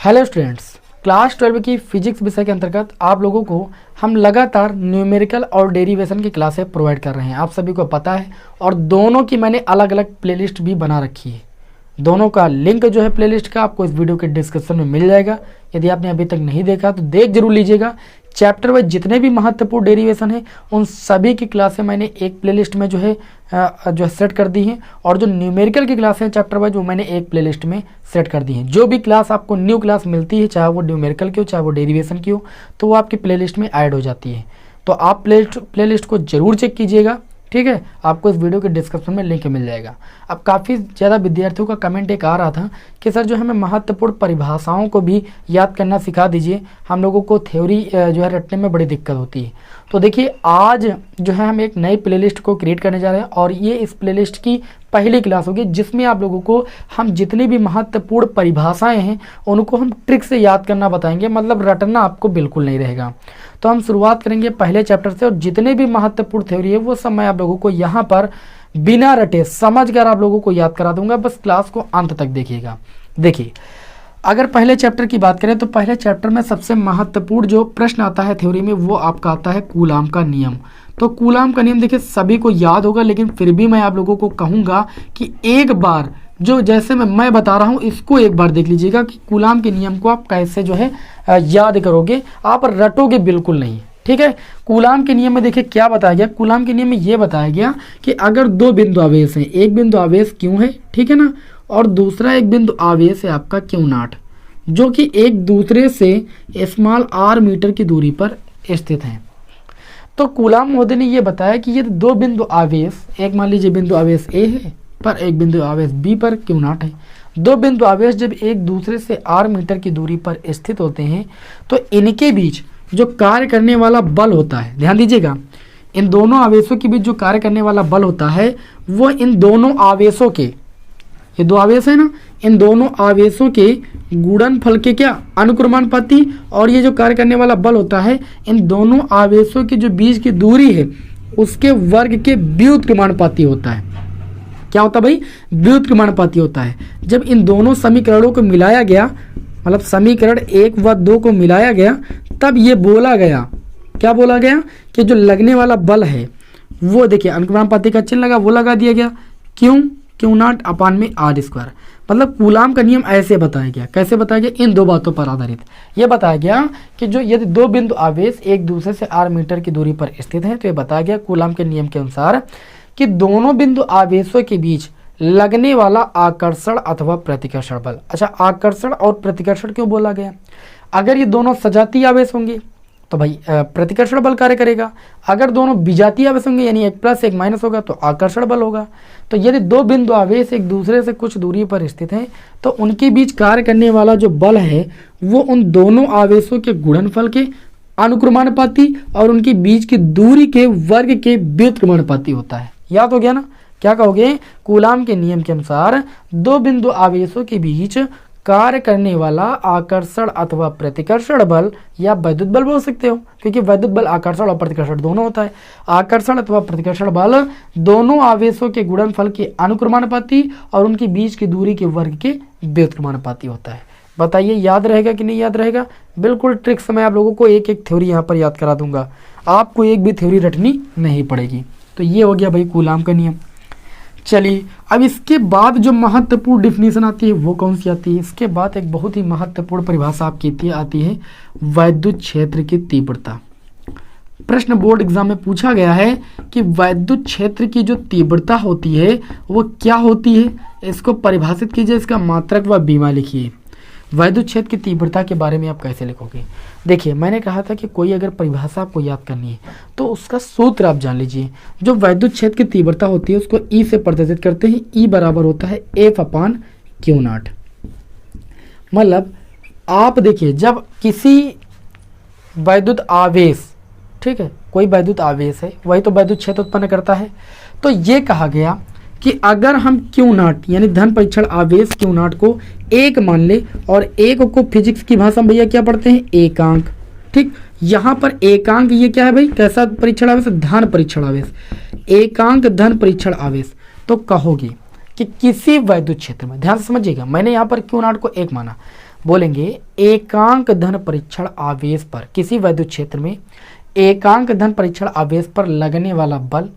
Hello students, class 12 की physics विषय के अंतर्गत आप लोगों को हम लगातार न्यूमेरिकल और डेरिवेशन की क्लासें प्रोवाइड कर रहे हैं। आप सभी को पता है और दोनों की मैंने अलग अलग प्लेलिस्ट भी बना रखी है। दोनों का लिंक जो है प्लेलिस्ट का आपको इस वीडियो के डिस्क्रिप्शन में मिल जाएगा। यदि आपने अभी तक नहीं देखा तो देख जरूर लीजिएगा। चैप्टर वाइज जितने भी महत्वपूर्ण डेरिवेशन है उन सभी की क्लासें मैंने एक प्लेलिस्ट में जो है सेट कर दी हैं, और जो न्यूमेरिकल की क्लासें हैं चैप्टर वाइज वो मैंने एक प्लेलिस्ट में सेट कर दी हैं। जो भी क्लास आपको न्यू क्लास मिलती है, चाहे वो न्यूमेरिकल की हो चाहे वो डेरिवेशन की हो, तो वो आपकी प्लेलिस्ट में ऐड हो जाती है। तो आप प्लेलिस्ट को जरूर चेक कीजिएगा, ठीक है। आपको इस वीडियो के डिस्क्रिप्शन में लिंक मिल जाएगा। अब काफ़ी ज़्यादा विद्यार्थियों का कमेंट एक आ रहा था कि सर जो हमें महत्वपूर्ण परिभाषाओं को भी याद करना सिखा दीजिए, हम लोगों को थ्योरी जो है रटने में बड़ी दिक्कत होती है। तो देखिए आज जो है हम एक नई प्लेलिस्ट को क्रिएट करने जा रहे हैं, और ये इस प्लेलिस्ट की पहली क्लास होगी जिसमें आप लोगों को हम जितनी भी महत्वपूर्ण परिभाषाएं हैं उनको हम ट्रिक से याद करना बताएंगे, मतलब रटना आपको बिल्कुल नहीं रहेगा। तो हम शुरुआत करेंगे पहले चैप्टर से, और जितने भी महत्वपूर्ण थ्योरी है वो सब मैं आप लोगों को यहाँ पर बिना रटे समझ कर आप लोगों को याद करा दूंगा। बस क्लास को अंत तक देखिएगा। देखिए, अगर पहले चैप्टर की बात करें तो पहले चैप्टर में सबसे महत्वपूर्ण जो प्रश्न आता है थ्योरी में वो आपका आता है कूलाम का नियम। तो कूलाम का नियम देखिए सभी को याद होगा, लेकिन फिर भी मैं आप लोगों को कहूँगा कि एक बार जो जैसे मैं बता रहा हूँ इसको एक बार देख लीजिएगा कि कूलाम के नियम को आप कैसे जो है याद करोगे। आप रटोगे बिल्कुल नहीं, ठीक है। कूलाम के नियम में देखिए क्या बताया गया। कूलाम के नियम में ये बताया गया कि अगर दो बिंदु आवेश हैं, एक बिंदु आवेश क्यों है, ठीक है ना, और दूसरा एक बिंदु आवेश है आपका Q0, जो कि एक दूसरे से स्मॉल r मीटर की दूरी पर स्थित हैं। तो कूलाम महोदय ने ये बताया कि ये दो बिंदु आवेश, एक मान लीजिए बिंदु आवेश A है पर एक बिंदु आवेश B पर Q0 है। दो बिंदु आवेश जब एक दूसरे से r मीटर की दूरी पर स्थित होते हैं तो इनके बीच जो कार्य करने वाला बल होता है, ध्यान दीजिएगा, इन दोनों आवेशों के बीच जो कार्य करने वाला बल होता है वो इन दोनों आवेशों के, ये दो आवेश है ना, इन दोनों आवेशों के गुणनफल के क्या अनुक्रमानुपाती, और ये जो कार्य करने वाला बल होता है इन दोनों आवेशों के जो बीच की दूरी है उसके वर्ग के व्युत्क्रमानुपाती होता है। क्या होता है भाई? व्युत्क्रमानुपाती होता है। जब इन दोनों समीकरणों को मिलाया गया, मतलब समीकरण 1 व 2 को मिलाया गया, तब ये बोला गया, क्या बोला गया कि जो लगने वाला बल है वो देखिए अनुक्रमानुपाती का चिन्ह लगा, वो लगा दिया गया Q0 अपान में r²। मतलब कूलाम का नियम ऐसे बताया गया। कैसे बताया गया? इन दो बातों पर आधारित ये बताया गया कि जो यदि दो बिंदु आवेश एक दूसरे से r मीटर की दूरी पर स्थित हैं तो ये बताया गया कूलाम के नियम के अनुसार कि दोनों बिंदु आवेशों के बीच लगने वाला आकर्षण अथवा प्रतिकर्षण बल। अच्छा, आकर्षण और प्रतिकर्षण क्यों बोला गया? अगर ये दोनों सजातीय आवेश होंगे तो भाई प्रतिकर्षण बल कार्य करेगा। अगर दोनों विजातीय आवेश होंगे यानी एक प्लस एक माइनस होगा तो आकर्षण बल होगा। तो यदि दो बिंदु आवेश एक दूसरे से कुछ दूरी पर स्थित हैं तो उनके बीच कार्य करने वाला जो बल है वो उन दोनों आवेशों के गुणनफल के अनुक्रमानुपाती और उनके बीच की दूरी के वर्ग के व्युत्क्रमानुपाती होता है। याद हो गया ना? क्या कहोगे? कूलाम के नियम के अनुसार दो बिंदु आवेशों के बीच कार्य करने वाला आकर्षण अथवा प्रतिकर्षण बल या वैद्युत बल बोल सकते हो, क्योंकि वैद्युत बल आकर्षण और प्रतिकर्षण दोनों होता है। आकर्षण अथवा प्रतिकर्षण बल दोनों आवेशों के गुणनफल के अनुक्रमानुपाती और उनके बीच की दूरी के वर्ग के व्युत्क्रमानुपाती होता है। बताइए याद रहेगा कि नहीं याद रहेगा? बिल्कुल ट्रिक से मैं आप लोगों को एक एक थ्योरी यहाँ पर याद करा दूंगा, आपको एक भी थ्योरी रटनी नहीं पड़ेगी। तो ये हो गया भाई कूलाम का नियम। चलिए अब इसके बाद जो महत्वपूर्ण डिफिनीशन आती है वो कौन सी आती है? इसके बाद एक बहुत ही महत्वपूर्ण परिभाषा आपकी आती है वैद्युत क्षेत्र की तीव्रता। प्रश्न बोर्ड एग्जाम में पूछा गया है कि वैद्युत क्षेत्र की जो तीव्रता होती है वो क्या होती है, इसको परिभाषित कीजिए, इसका मात्रक व बीमा लिखिए। वैद्युत क्षेत्र की तीव्रता के बारे में आप कैसे लिखोगे? देखिए मैंने कहा था कि कोई अगर परिभाषा आपको याद करनी है तो उसका सूत्र आप जान लीजिए। जो वैद्युत क्षेत्र की तीव्रता होती है उसको E से प्रदर्शित करते हैं। E बराबर होता है F/Q0। मतलब आप देखिए जब किसी वैद्युत आवेश, ठीक है, कोई वैद्युत आवेश है वही तो वैद्युत क्षेत्र उत्पन्न करता है। तो ये कहा गया कि अगर हम Q0 यानी धन परीक्षण आवेश Q0 को एक मान ले, और एक को फिजिक्स की भाषा में भैया क्या पढ़ते हैं? एकांक। ठीक, यहाँ पर एकांक ये क्या है भाई? कैसा परीक्षण आवेश? धन परीक्षण आवेश। एकांक धन परीक्षण आवेश। तो कहोगे कि किसी वैद्युत क्षेत्र में, ध्यान से समझिएगा, मैंने यहाँ पर Q0 को एक माना, बोलेंगे एकांक धन परीक्षण आवेश पर, किसी वैद्युत क्षेत्र में एकांक धन परीक्षण आवेश पर लगने वाला बल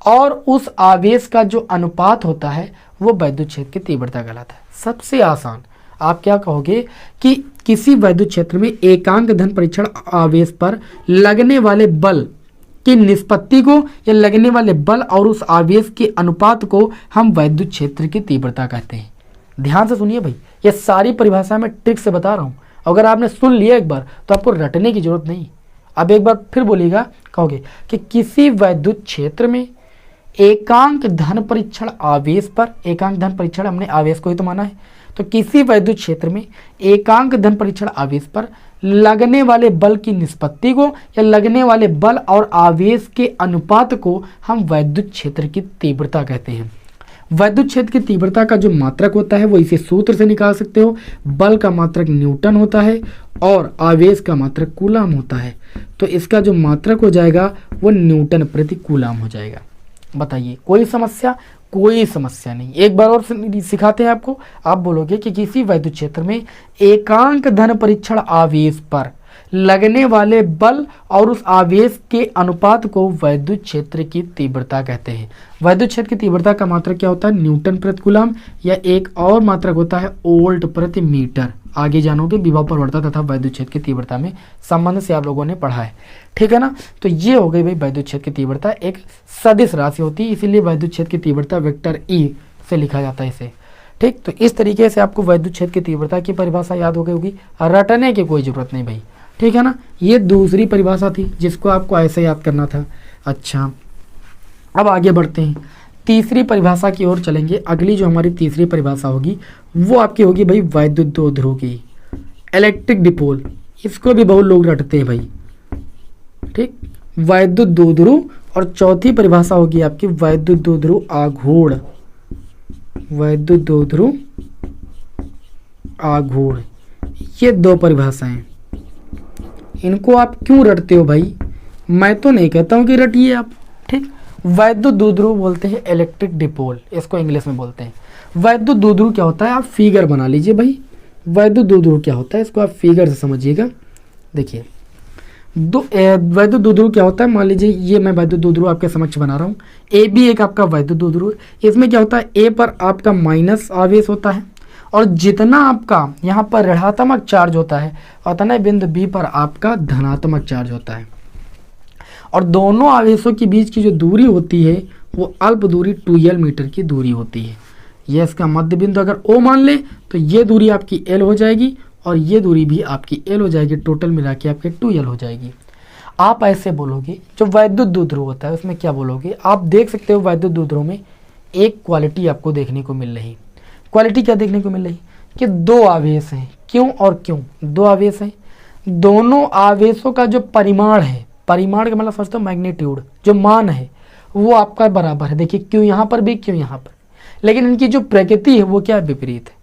और उस आवेश का जो अनुपात होता है वो वैद्युत क्षेत्र की तीव्रता कहलाता है। सबसे आसान आप क्या कहोगे कि किसी वैद्युत क्षेत्र में एकांक धन परीक्षण आवेश पर लगने वाले बल की निष्पत्ति को या लगने वाले बल और उस आवेश के अनुपात को हम वैद्युत क्षेत्र की तीव्रता कहते हैं। ध्यान से सुनिए भाई, ये सारी परिभाषा मैं ट्रिक से बता रहा हूँ। अगर आपने सुन लिया एक बार तो आपको रटने की जरूरत नहीं। अब एक बार फिर बोलिएगा, कहोगे कि किसी वैद्युत क्षेत्र में एकांक धन परीक्षण आवेश पर, एकांक धन परीक्षण हमने आवेश को ही तो माना है, तो किसी वैद्युत क्षेत्र में एकांक धन परीक्षण आवेश पर लगने वाले बल की निष्पत्ति को या लगने वाले बल और आवेश के अनुपात को हम वैद्युत क्षेत्र की तीव्रता कहते हैं। वैद्युत क्षेत्र की तीव्रता का जो मात्रक होता है वो इसे सूत्र से निकाल सकते हो। बल का मात्रक न्यूटन होता है और आवेश का मात्रक कूलाम होता है, तो इसका जो मात्रक हो जाएगा वो न्यूटन प्रति कूलाम हो जाएगा। बताइए कोई समस्या? कोई समस्या नहीं। एक बार और सिखाते हैं आपको। आप बोलोगे कि किसी वैद्युत क्षेत्र में एकांक धन परीक्षण आवेश पर लगने वाले बल और उस आवेश के अनुपात को वैद्युत क्षेत्र की तीव्रता कहते हैं। वैद्युत क्षेत्र की तीव्रता का मात्रक क्या होता है? न्यूटन प्रति कूलम, या एक और मात्रक होता है वोल्ट प्रति मीटर। आगे जानोगे विभव प्रवणता तथा वैद्युत क्षेत्र की तीव्रता में संबंध से आप लोगों ने पढ़ा है, ठीक है ना। तो ये हो गई भाई वैद्युत क्षेत्र की तीव्रता, एक सदिश राशि होती है, इसीलिए वैद्युत क्षेत्र की तीव्रता वेक्टर ई से लिखा जाता है इसे, ठीक। तो इस तरीके से आपको वैद्युत क्षेत्र की तीव्रता की परिभाषा याद हो गई होगी, रटने की कोई जरूरत नहीं भाई, ठीक है ना। ये दूसरी परिभाषा थी जिसको आपको ऐसे याद करना था। अच्छा, अब आगे बढ़ते हैं, तीसरी परिभाषा की ओर चलेंगे। अगली जो हमारी तीसरी परिभाषा होगी वो आपकी होगी भाई वैद्युत दो ध्रुव की, इलेक्ट्रिक डिपोल। इसको भी बहुत लोग रटते हैं भाई, ठीक। वैद्युत दो ध्रुव, और चौथी परिभाषा होगी आपकी वैद्युत दो ध्रुव आघूर्ण। वैद्युत दो ध्रुव आघूर्ण, ये दो परिभाषाएं। इनको आप क्यों रटते हो भाई? मैं तो नहीं कहता हूं कि रटिए आप, ठीक। वैद्युत द्विध्रुव बोलते हैं इलेक्ट्रिक डिपोल, इसको इंग्लिश में बोलते हैं। वैद्युत द्विध्रुव क्या होता है आप फिगर बना लीजिए भाई। वैद्युत द्विध्रुव क्या होता है इसको आप फिगर से समझिएगा। देखिए वैद्युत द्विध्रुव क्या होता है, मान लीजिए ये मैं वैद्युत द्विध्रुव आपके समक्ष बना रहा हूँ। ए बी एक आपका वैद्युत द्विध्रुव, इसमें क्या होता है ए पर आपका माइनस आवेश होता है, और जितना आपका यहाँ पर ऋणात्मक चार्ज होता है उतना बिंदु बी पर आपका धनात्मक चार्ज होता है। और दोनों आवेशों के बीच की जो दूरी होती है वो अल्प दूरी 2l मीटर की दूरी होती है। ये इसका मध्य बिंदु अगर O मान ले तो ये दूरी आपकी L हो जाएगी और ये दूरी भी आपकी L हो जाएगी, टोटल मिला के आपके 2l हो जाएगी। आप ऐसे बोलोगे, जो वैद्युत द्विध्रुव होता है उसमें क्या बोलोगे, आप देख सकते हो वैद्युत द्विध्रुव में एक क्वालिटी आपको देखने को मिल रही। क्वालिटी क्या देखने को मिल रही कि दो आवेश हैं। क्यों और क्यों दो आवेश हैं? दोनों आवेशों का जो परिमाण है, परिमाण का मतलब समझते हो मैग्नीट्यूड, जो मान है वो आपका बराबर है। देखिए क्यों यहाँ पर भी, क्यों यहाँ पर, लेकिन इनकी जो प्रकृति है वो क्या है, विपरीत है।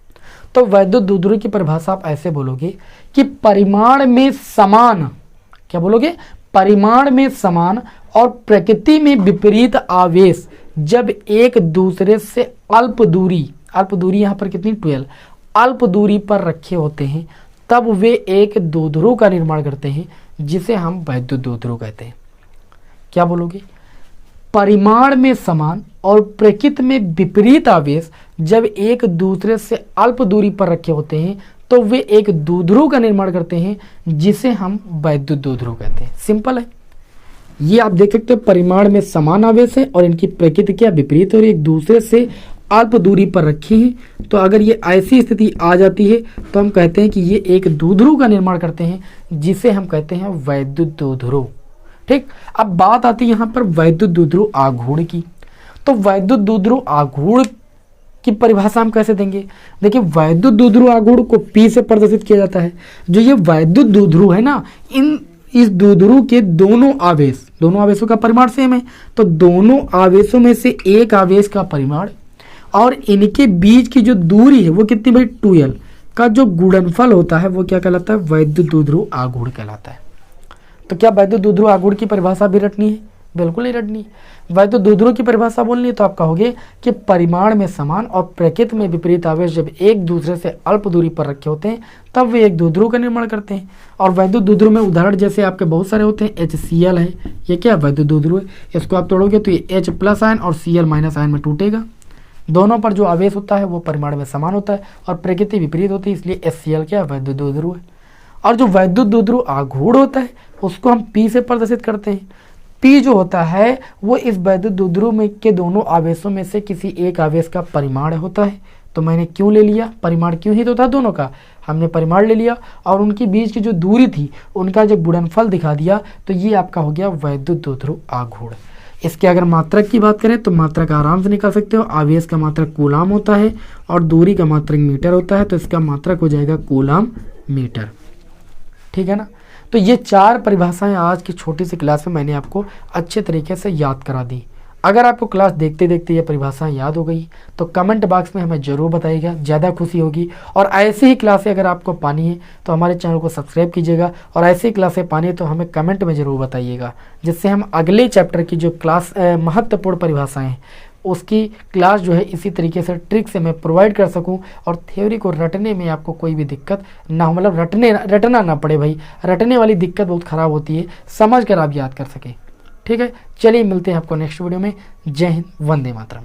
तो वैद्युत द्विध्रुव की परिभाषा आप ऐसे बोलोगे कि परिमाण में समान, क्या बोलोगे, परिमाण में समान और प्रकृति में विपरीत आवेश जब एक दूसरे से अल्प दूरी यहाँ पर कितनी 12 अल्प दूरी पर रखे होते हैं तब वे एक द्विध्रुव का निर्माण करते हैं जिसे हम वैद्युत द्विध्रुव कहते हैं। क्या बोलोगे, परिमाण में समान और प्रकृति में विपरीत आवेश जब एक दूसरे से अल्प दूरी पर रखे होते हैं तो वे एक द्विध्रुव का निर्माण करते हैं जिसे हम वैद्युत द्विध्रुव कहते हैं। सिंपल है, ये आप देख सकते हो परिमाण में समान आवेश है और इनकी प्रकृति क्या विपरीत और एक दूसरे से अल्प दूरी पर रखे हैं। तो अगर ये ऐसी स्थिति आ जाती है तो हम कहते हैं कि ये एक द्विध्रुव का निर्माण करते हैं जिसे हम कहते हैं वैद्युत द्विध्रुव, ठीक। अब बात आती है यहाँ पर वैद्युत द्विध्रुव आघूर्ण की। तो वैद्युत द्विध्रुव आघूर्ण की परिभाषा हम कैसे देंगे? देखिए वैद्युत द्विध्रुव आघूर्ण को P से प्रदर्शित किया जाता है। जो ये वैद्युत द्विध्रुव है ना, इस द्विध्रुव के दोनों आवेशों का परिमाण सेम है। तो दोनों आवेशों में से एक आवेश का परिमाण और इनके बीच की जो दूरी है वो कितनी भाई 2l का जो गुणनफल होता है वो क्या कहलाता है, वैद्युत द्विध्रुव आघूर्ण कहलाता है। तो क्या वैद्युत द्विध्रुव आघूर्ण की परिभाषा भी रटनी है? बिल्कुल नहीं रटनी। वैद्युत द्विध्रुव की परिभाषा बोलनी है तो आप कहोगे कि परिमाण में समान और प्रकृति में विपरीत आवेश जब एक दूसरे से अल्प दूरी पर रखे होते हैं तब वे एक द्विध्रुव का निर्माण करते हैं। और वैद्युत द्विध्रुव में उदाहरण जैसे आपके बहुत सारे होते हैं। HCl है, ये क्या वैद्युत द्विध्रुव है, इसको आप तोड़ोगे तो ये H+ आयन और Cl- आयन में टूटेगा। दोनों पर जो आवेश होता है वो परिमाण में समान होता है और प्रकृति विपरीत होती है, इसलिए HCl क्या वैद्युत द्विध्रुव है। और जो वैद्युत द्विध्रुव आघूर्ण होता है उसको हम P से प्रदर्शित करते हैं। P जो होता है वो इस वैद्युत द्विध्रुव में के दोनों आवेशों में से किसी एक आवेश का परिमाण होता है। तो मैंने क्यों ले लिया, परिमाण क्यों ही तो था दोनों का, हमने परिमाण ले लिया और उनके बीच की जो दूरी थी उनका जब गुणनफल दिखा दिया तो ये आपका हो गया वैद्युत द्विध्रुव आघूर्ण। इसके अगर मात्रक की बात करें तो मात्रक आराम से निकाल सकते हो। आवेश का मात्रक कूलाम होता है और दूरी का मात्रक मीटर होता है, तो इसका मात्रक हो जाएगा कूलाम मीटर। ठीक है ना। तो ये 4 परिभाषाएं आज की छोटी सी क्लास में मैंने आपको अच्छे तरीके से याद करा दी। अगर आपको क्लास देखते देखते ये परिभाषाएं याद हो गई तो कमेंट बॉक्स में हमें ज़रूर बताइएगा, ज़्यादा खुशी होगी। और ऐसी ही क्लासें अगर आपको पानी है तो हमारे चैनल को सब्सक्राइब कीजिएगा, और ऐसी ही क्लासें पानी है तो हमें कमेंट में ज़रूर बताइएगा, जिससे हम अगले चैप्टर की जो क्लास महत्वपूर्ण परिभाषाएँ हैं उसकी क्लास जो है इसी तरीके से ट्रिक से मैं प्रोवाइड कर सकूं और थ्योरी को रटने में आपको कोई भी दिक्कत ना हो, मतलब रटना ना पड़े भाई। रटने वाली दिक्कत बहुत ख़राब होती है, समझ कर आप याद कर सकें। ठीक है, चलिए मिलते हैं आपको नेक्स्ट वीडियो में। जय हिंद, वंदे मातरम।